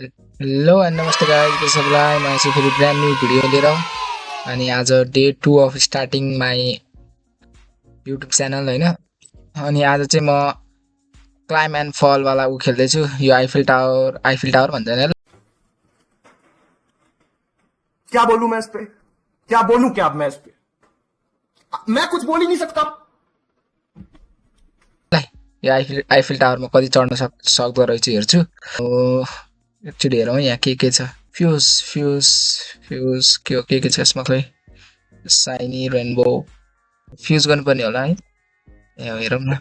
Hello and नमस्ते guys के सबलाई म चाहिँ फेरि ब्रान्ड न्यू भिडियो लिएर अनि आज day 2 of starting my YouTube channel हैन। अनि आज चाहिँ म क्लाइम एन्ड फल वाला उ खेल्दैछु। यो आइफिल टावर भन्छ नि। क्या बोलूं मैं इस पे, क्या बोलूं क्या मैं इस पे, मैं कुछ बोल ही नहीं सकता। यो आइफिल टावरमा कति चढ्न सक्दो रहेछ हेर्छु। एकचोटि हेरौँ यहाँ के छ। फ्युज फ्युज फ्युज के छ यसमा खै। साइनी रेनबो फ्युज गर्नुपर्ने होला है। हेरौँ न।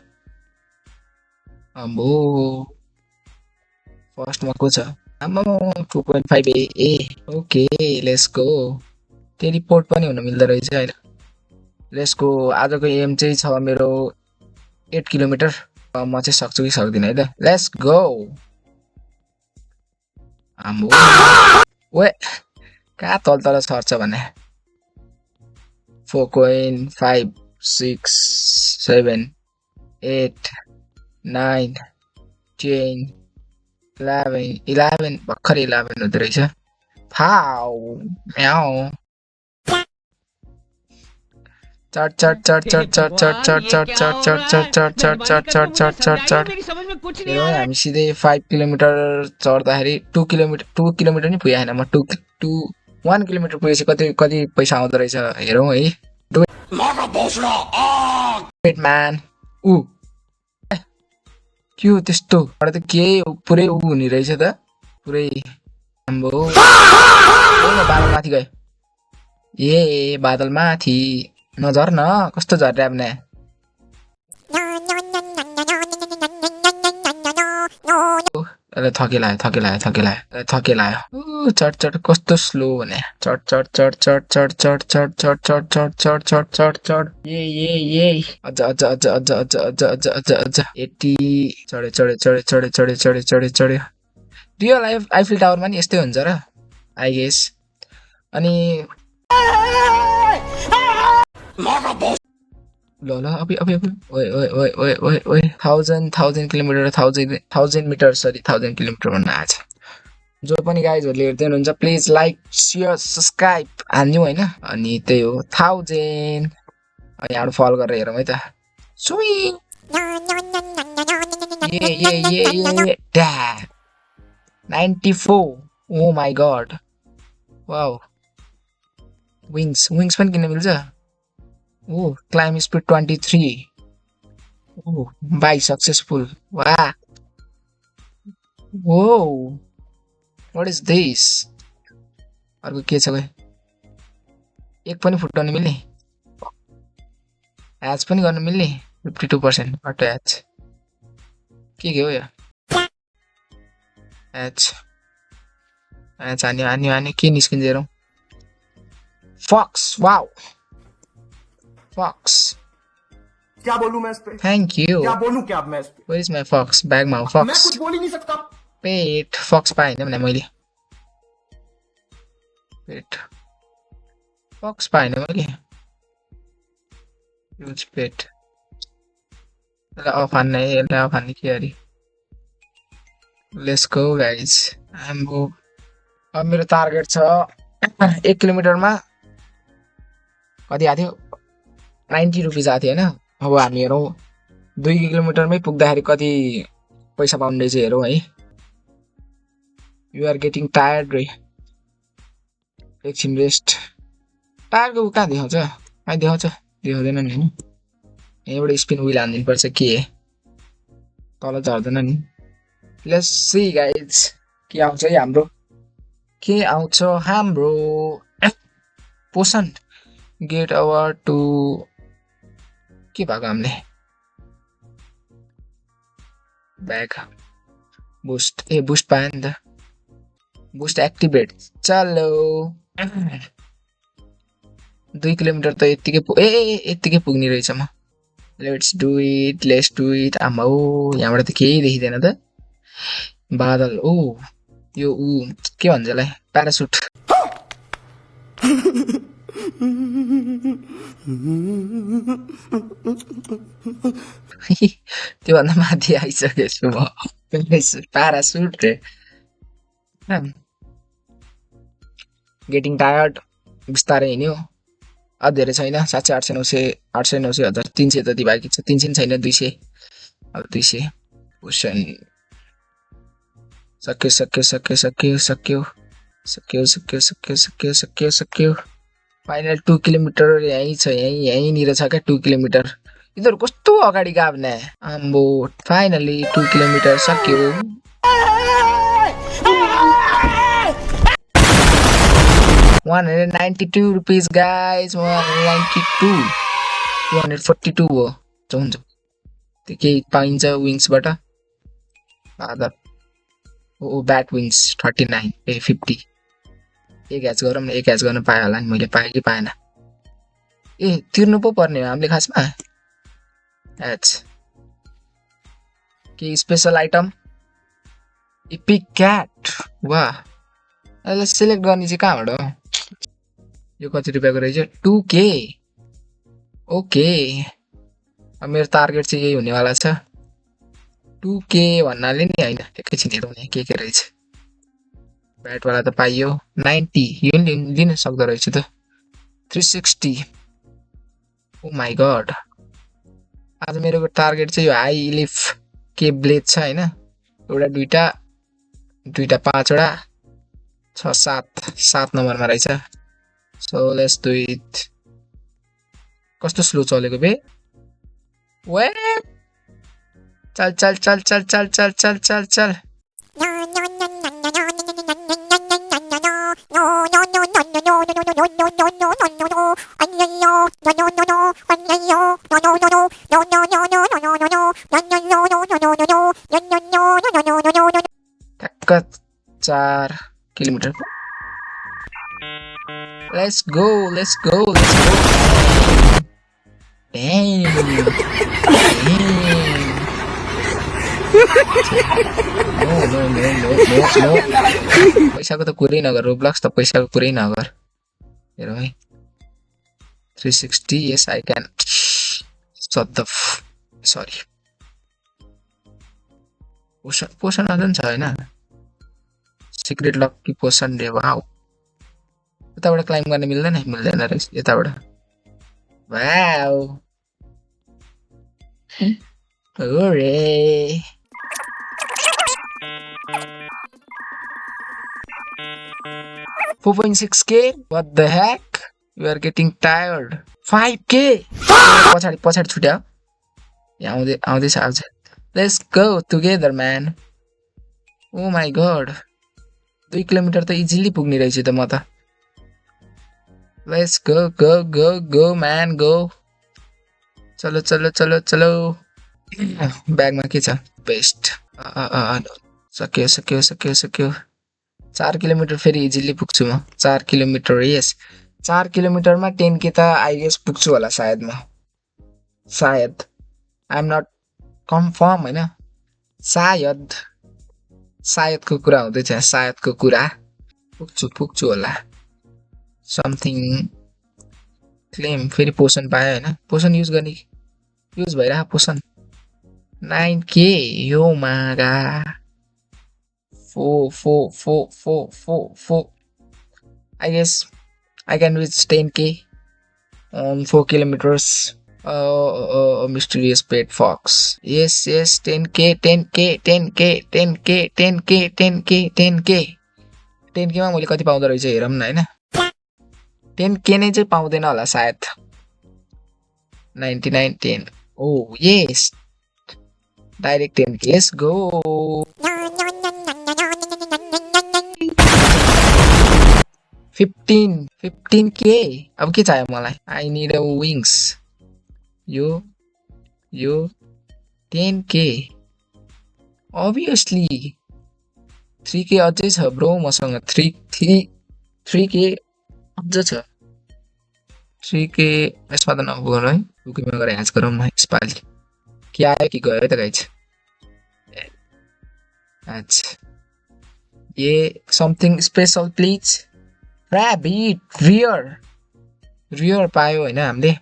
अम्बो फर्स्टमा को छ? आम्मा 2.5 ए ओके लेट्स गो। टेलिपोर्ट पनि हुन मिल्दो रहेछ हैन। Let's go. आजको एम चाहिँ छ मेरो 8 किलोमिटर। म चाहिँ सक्छु कि सक्दिन है त। Let's go. आम्बो ओए कहाँ तल सर्छ भने 4.5 6 7 8 9 10 11 भर्खर 11 हुँदो रहेछ। फाउ म्याउ चढ चढ चढ चढ चढ चढ चढ चढ चढ चढ चढ चढ चढ चढ चढ चढ चढ चढ। हेरौँ हामी सिधै 5 किलोमिटर चढ्दाखेरि 2 किलोमिटर नि पुगेन। म 1 किलोमिटर पुगेपछि कति पैसा आउँदो रहेछ हेरौँ है। म्यान ऊ के हो त्यस्तो? त के पुरै ऊ हुने रहेछ त पुरै। आम्बो बादल माथि गयो। ए बादल माथि नझर न कस्तो झर्ने। थकेलायो चढ चढ कस्तो स्लो भने चढ चढ चढ चढ चढ चढ चढ चढ चढ चढ चढ चढ चढ चढ ए अझ अझ अझ अझ अझ अझ अझ अझ अझ 80 चढे चढे चढे चढे चढे चढे चढे चढ्यो। रियल आइफिल टावरमा नि यस्तै हुन्छ र आई गेस। अनि ल अबे ओए 1000 किलोमिटर 1000 मिटर सरी 1000 किलोमिटर भन्न आएछ। जो पनि गाइजहरुले हेर्दै हुनुहुन्छ प्लिज लाइक शेयर सब्स्क्राइब हान्दिउँ हैन। अनि त्यही हो 1000। अनि यहाँबाट फलो गरेर हेरौँ है त। सुई ये 94 oh my God wow. Wings पनि किन्न मिल्छ। ओ क्लाइम स्पिड 23 ओ बाई सक्सेसफुल वाह। वो व्हाट इज दिस? अर्को के छ? एक पनि फुटाउन मिल्ने, ह्याच पनि गर्न मिल्ने 52% अटो ह्याच। के हो यो? ह्याच हान्यो के निस्किन्छ हेरौँ। फक्स वाओ फक्स। क्या बोलूं मैं इस पे, थैंक यू। क्या बोलूं क्या मैं इस पे, वेयर इज माय फक्स? बैगमा हो फक्स। मैं कुछ बोल ही नहीं सकता। पेट फक्स पाएँ भने मैले पेट फक्स पाएँ मैले युज पेट। अफ हान्ने के अरे। Let's go guys. अब मेरो टार्गेट छ 1 किलोमिटरमा कति आएको थियो? 90 रुपिस आएको थियो होइन। अब हामी हेरौँ 2 किलोमिटरमै पुग्दाखेरि कति पैसा पाउने रहेछ हेरौँ है। यु आर गेटिङ टायर्ड रे। एकछिन रेस्ट। टायरको कहाँ देखाउँछ? देखाउँदैन नि होइन। यहाँबाट स्पिन विल हानिदिनु पर्छ के तल झर्दैन नि। लेट्स सी गाइज के आउँछ है हाम्रो पोसन गेट अवार्ड टु के भएको हामीले ब्याग बुस्ट पायो नि त। Boost activate. चलो 2 किलोमिटर त यत्तिकै पुग्ने रहेछ म। Let's do it. आम्मा यहाँबाट त केही देखिँदैन त। बादल ओ यो के भन्छ यसलाई? प्यारासुट। त्योभन्दा माथि आइसकेछु म। प्यारासुट रे गेटिङ टायर्ड बिस्तारै हिँड्यो अब धेरै छैन 700 800 900 800 900 1000 300 जति बाँकी छ 300 छैन 200 अब 200 पोसन सक्यो सक्यो सक्यो सक्यो सक्यो सक्यो सक्यो सक्यो सक्यो सक्यो सक्यो फाइनल 2 किलोमिटर यहीँ छ यहीँनिर छ क्या 2 किलोमिटर यिनीहरू कस्तो अगाडि गयो भने आम्बो फाइनली 2 किलोमिटर सक्यो ₹192 guys 192 242 हो हुन्छ त्यो केही पाइन्छ विङ्सबाट ओ ब्याट विङ्स 39 50 एक ह्याच गरौँ न एक ह्याच गर्न पाएँ होला नि मैले पाएँ कि पाएन ए तिर्नु पो पर्ने हो हामीले खासमा ह्याच के स्पेसल आइटम इपिक क्याट वाह यसलाई सिलेक्ट गर्ने चाहिँ कहाँबाट हो यो कति रुपियाँको रहेछ 2K ओके अब मेरो टार्गेट चाहिँ यही हुनेवाला छ 2K भन्नाले नि होइन एकैछिन हेरौँ न के रहेछ ब्याटवाला त पाइयो 90 यो नि लिन सक्दो रहेछ त 360 ओ माई गड आज मेरो टार्गेट चाहिँ यो हाई इलिफ के ब्लेड छ होइन एउटा दुईटा पाँचवटा 6 7 नम्बरमा रहेछ सो लेट्स डु इट कस्तो स्लो चलेको बे वे चल चल चल चल चल चल चल चल चल ठ्याक्क 4 kilometre Let's go. Damn. No. पैसाको त कुरै नगर रोब्लक्स त पैसाको कुरै नगर हेरौँ है 360 yes I can shut the sorry पोसन अझै छ होइन सिक्रेट लकी पोसन डे वाउ यताबाट क्लाइम गर्न मिल्दैन रहेछ यताबाट वाउ ओरे 4.6K what the heck you are getting tired 5K पछाडि छुट्यायो यहाँ आउँदैछ let's go together man oh my god 2 kilometre त इजिली पुग्ने रहेछ त म त Let's go man go चलो ब्यागमा के छ बेस्ट सक्यो 4 किलोमिटर फेरि इजिली पुग्छु म 4 किलोमिटर यस 4 किलोमिटरमा 10K त आइगेस पुग्छु होला सायद आई एम नट कन्फर्म हैन सायदको कुरा हुँदैछ सायदको कुरा पुग्छु होला समथिङ क्लेम फेरि पोसन पायो हैन पोसन युज भइरहा पोसन 9K यो मागा 4 I guess I can reach 10K on 4 kilometers mysterious pet fox yes 10K मा मैले कति पाउँदो रहेछ हेरौँ न हैन 10K नै चाहिँ पाउँदैन होला सायद 99 10 oh yes direct 10K let's go 15K अब के चाहियो मलाई I need a wings यो 10K obviously 3K अझै छ ब्रो मसँग 3K अझ छ 3K यसमा त नगरौँ है बुकिङमा गएर ह्याच गरौँ न यसपालि के आयो कि गयो त गाइज अच्छा ये something special please rabbit rear पायो हैन हामीले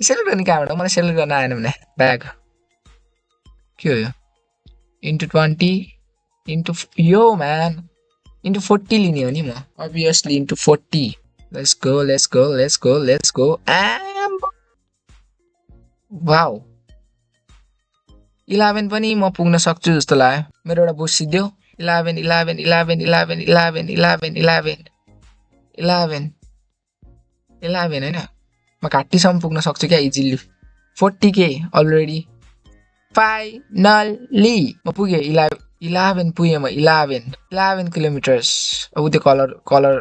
सेलेक्ट गर्ने कहाँबाट मलाई सेलेक्ट गर्न आएन भने ब्याग के हो यो into 20 into यो म्यान इन्टु 40 लिने हो नि म obviously into 40 let's go let's go let's go let's go wow 11 पनि म पुग्न सक्छु जस्तो लाग्यो मेरो एउटा बुस्ट सिद्धियो 11 11 11 11 11 11 11 11 11 हैन म घाटीसम्म पुग्न सक्छु क्या इजिली 40k अलरेडी फाइनली म पुगे 11 पुगे म 11 किलोमिटर्स अब त्यो कलर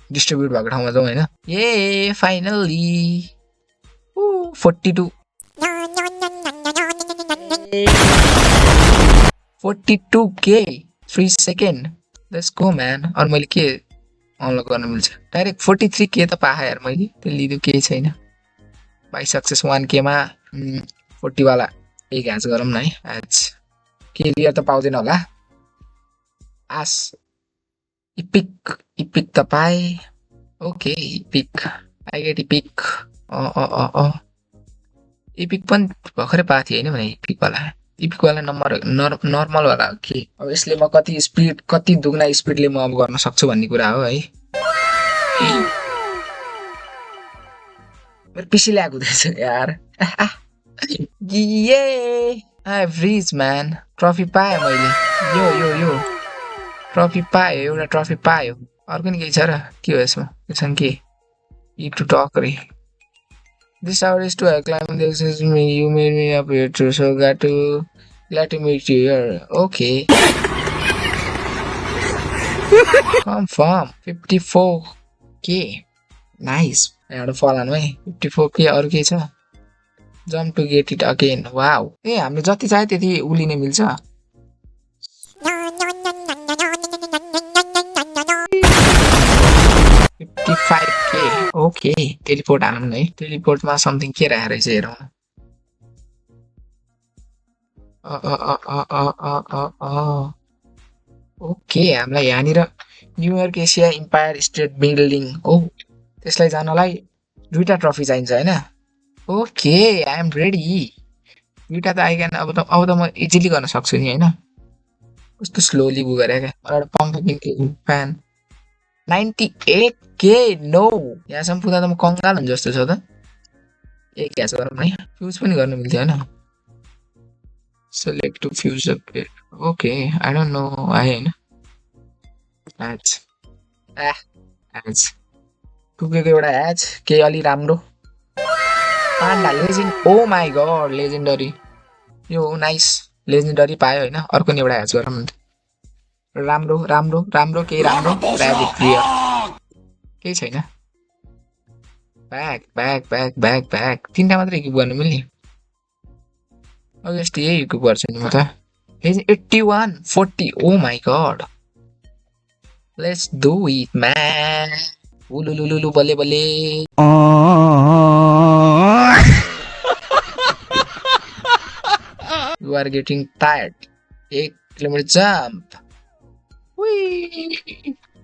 डिस्ट्रिब्युट भएको ठाउँमा जाउँ हैन ए finally 42 42k 3 second let's go man अनि मैले के अनलक गर्न मिल्छ डाइरेक्ट 43k त पाएँ यार मैले त्यो लिँदो केही छैन बाई सक्सेस 1k मा 40 वाला एक ह्याच गरौँ न है ह्याच के लिएर त पाउँदैन होला आस इपिक त पाएँ okay epic I get epic epic पनि भर्खरै पाएको थिएँ होइन भने इपिक वाला नम्बर नर्मल वाला हो कि अब यसले म कति दुगुना स्पिडले म अब गर्न सक्छु भन्ने कुरा हो है मेरो पिसी ल्याग हुँदैछ यार ये I have rich man trophy पाएँ मैले यो ट्रफी पायो एउटा ट्रफी पायो अर्को नि केही छ र के हो यसमा यसमा के यी टु टक रे This hour is to climb this is me. You made me up here too, so glad to meet you here. Okay. Confirm 54k. Nice. I had to fall on way. 54k और के छ? Jump to get it again. Wow. ए हामीले जति चाहे त्यति उलिने मिल्छ. Okay teleport हालौँ है टेलिपोर्टमा समथिङ के राखेको रहेछ हेरौँ ओके हामीलाई यहाँनिर New York Asia Empire State building ओ त्यसलाई जानलाई दुईटा ट्रफी चाहिन्छ हैन ओके आई एम रेडी दुईटा त आइकन अब त म इजिली गर्न सक्छु नि हैन कस्तो स्लोली गु गरे क्या एउटा पम्पकिन फ्यान 98k नो यहाँसम्म पुग्दा त म कङ्गाल हुन् जस्तो छ त एक ग्यास गरौँ है फ्युज पनि गर्नु मिल्थ्यो होइन select to fuse okay I don't know आए होइन ह्याच पुगेको एउटा ह्याच के अलि राम्रो panda legend oh my god legendary यो नाइस लेजेन्डरी पायो होइन अर्को नि एउटा ह्याच गरौँ न राम्रो केही राम्रो ऱ्याबिट क्लियर केही छैन ब्याक तिनटा मात्रै इक्विप गर्नु मिल्ने अगस्ट यही इक्विप गर्छु नि म त 81 40 oh my God let's do it man उलुलुलुलु बले बले you are getting tired 1 kilometre jump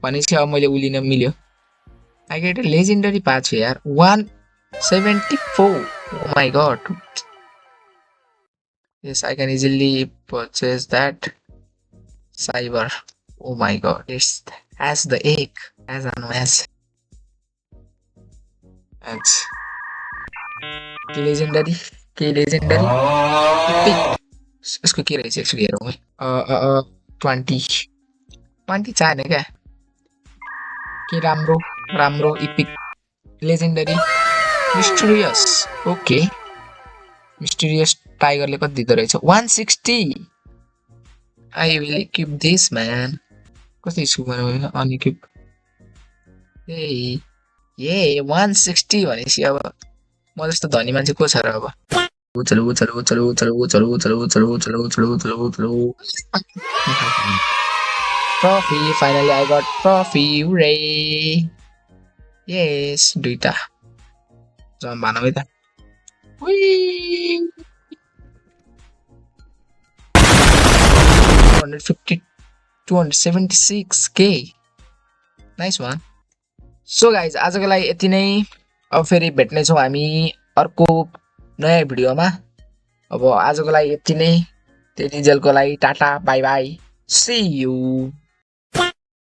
भनेपछि अब मैले उलिन मिल्यो आई गेट लेजेन्डरी पाएको छु यार 174 oh my God yes I can easily purchase that cyber oh my God it's as the egg as an as legendary यसको के रहेछ यसको हेरौँ है 20 चाहिएन क्या के राम्रो epic legendary mysterious okay mysterious टाइगरले कति दिँदो रहेछ 160 I will equip this man कस्तो स्कुप गर्नु अनइक्विप ए 160 भनेपछि अब म जस्तो धनी मान्छे को छ र अब Trophy, finally I got trophy, hooray! Yes, duita. So, mana kita? Whee! 250, 276k. Nice one. So guys, आजको लागि यति नै अब फेरि भेट्ने छौं हामी अर्को नयाँ भिडियोमा अब आजको लागि यति नै त्यति जेलको लागि Tata bye bye see you